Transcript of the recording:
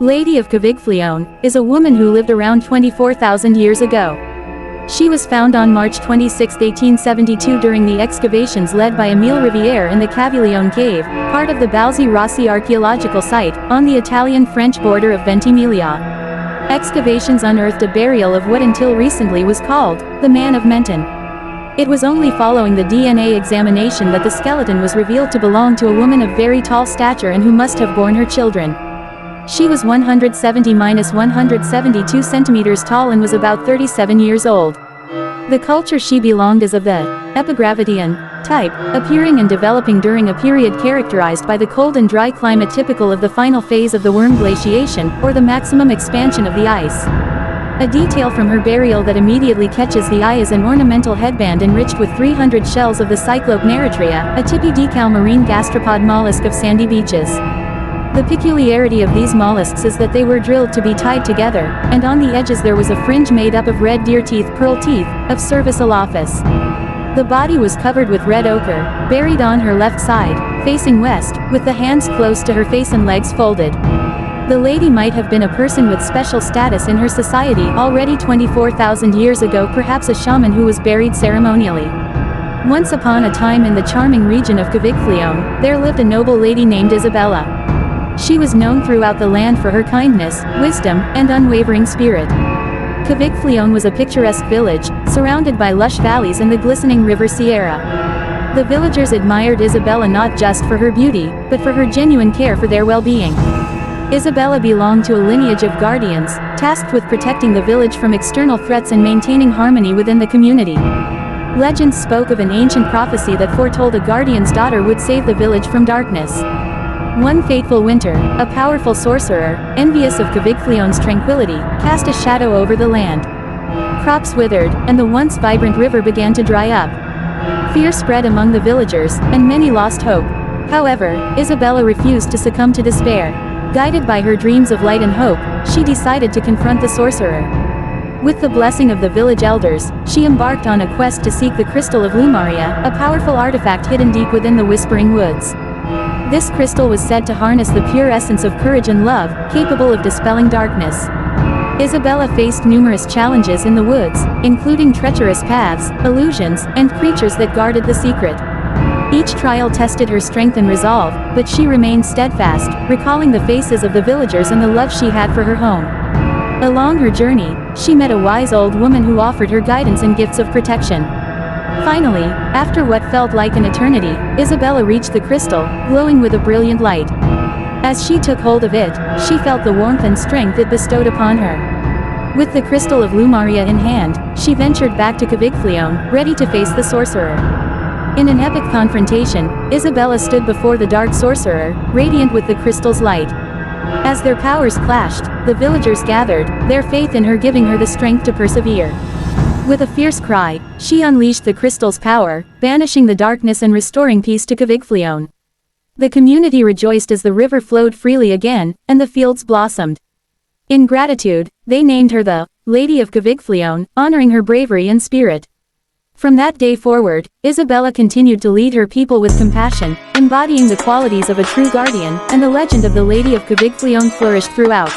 Lady of Cavigflione is a woman who lived around 24,000 years ago. She was found on March 26, 1872 during the excavations led by Émile Rivière in the Cavigflione cave, part of the Balzi Rossi archaeological site, on the Italian-French border of Ventimiglia. Excavations unearthed a burial of what until recently was called the Man of Menton. It was only following the DNA examination that the skeleton was revealed to belong to a woman of very tall stature and who must have borne her children. She was 170–172 centimeters tall and was about 37 years old. The culture she belonged is of the epigravidian type, appearing and developing during a period characterized by the cold and dry climate typical of the final phase of the worm glaciation, or the maximum expansion of the ice. A detail from her burial that immediately catches the eye is an ornamental headband enriched with 300 shells of the Cyclope naritrea, a tippy-decal marine gastropod mollusk of sandy beaches. The peculiarity of these mollusks is that they were drilled to be tied together, and on the edges there was a fringe made up of red deer teeth, pearl teeth, of Cervus elaphus. The body was covered with red ochre, buried on her left side, facing west, with the hands close to her face and legs folded. The lady might have been a person with special status in her society already 24,000 years ago, perhaps a shaman who was buried ceremonially. Once upon a time in the charming region of Cavigflione, there lived a noble lady named Isabella. She was known throughout the land for her kindness, wisdom, and unwavering spirit. Cavigflione was a picturesque village, surrounded by lush valleys and the glistening river Sierra. The villagers admired Isabella not just for her beauty, but for her genuine care for their well-being. Isabella belonged to a lineage of guardians, tasked with protecting the village from external threats and maintaining harmony within the community. Legends spoke of an ancient prophecy that foretold a guardian's daughter would save the village from darkness. One fateful winter, a powerful sorcerer, envious of Cavigflione's tranquility, cast a shadow over the land. Crops withered, and the once vibrant river began to dry up. Fear spread among the villagers, and many lost hope. However, Isabella refused to succumb to despair. Guided by her dreams of light and hope, she decided to confront the sorcerer. With the blessing of the village elders, she embarked on a quest to seek the crystal of Lumaria, a powerful artifact hidden deep within the Whispering Woods. This crystal was said to harness the pure essence of courage and love, capable of dispelling darkness. Isabella faced numerous challenges in the woods, including treacherous paths, illusions, and creatures that guarded the secret. Each trial tested her strength and resolve, but she remained steadfast, recalling the faces of the villagers and the love she had for her home. Along her journey, she met a wise old woman who offered her guidance and gifts of protection. Finally, after what felt like an eternity, Isabella reached the crystal, glowing with a brilliant light. As she took hold of it, she felt the warmth and strength it bestowed upon her. With the crystal of Lumaria in hand, she ventured back to Cavigflione, ready to face the sorcerer. In an epic confrontation, Isabella stood before the dark sorcerer, radiant with the crystal's light. As their powers clashed, the villagers gathered, their faith in her giving her the strength to persevere. With a fierce cry, she unleashed the crystal's power, banishing the darkness and restoring peace to Cavigflione. The community rejoiced as the river flowed freely again, and the fields blossomed. In gratitude, they named her the Lady of Cavigflione, honoring her bravery and spirit. From that day forward, Isabella continued to lead her people with compassion, embodying the qualities of a true guardian, and the legend of the Lady of Cavigflione flourished throughout.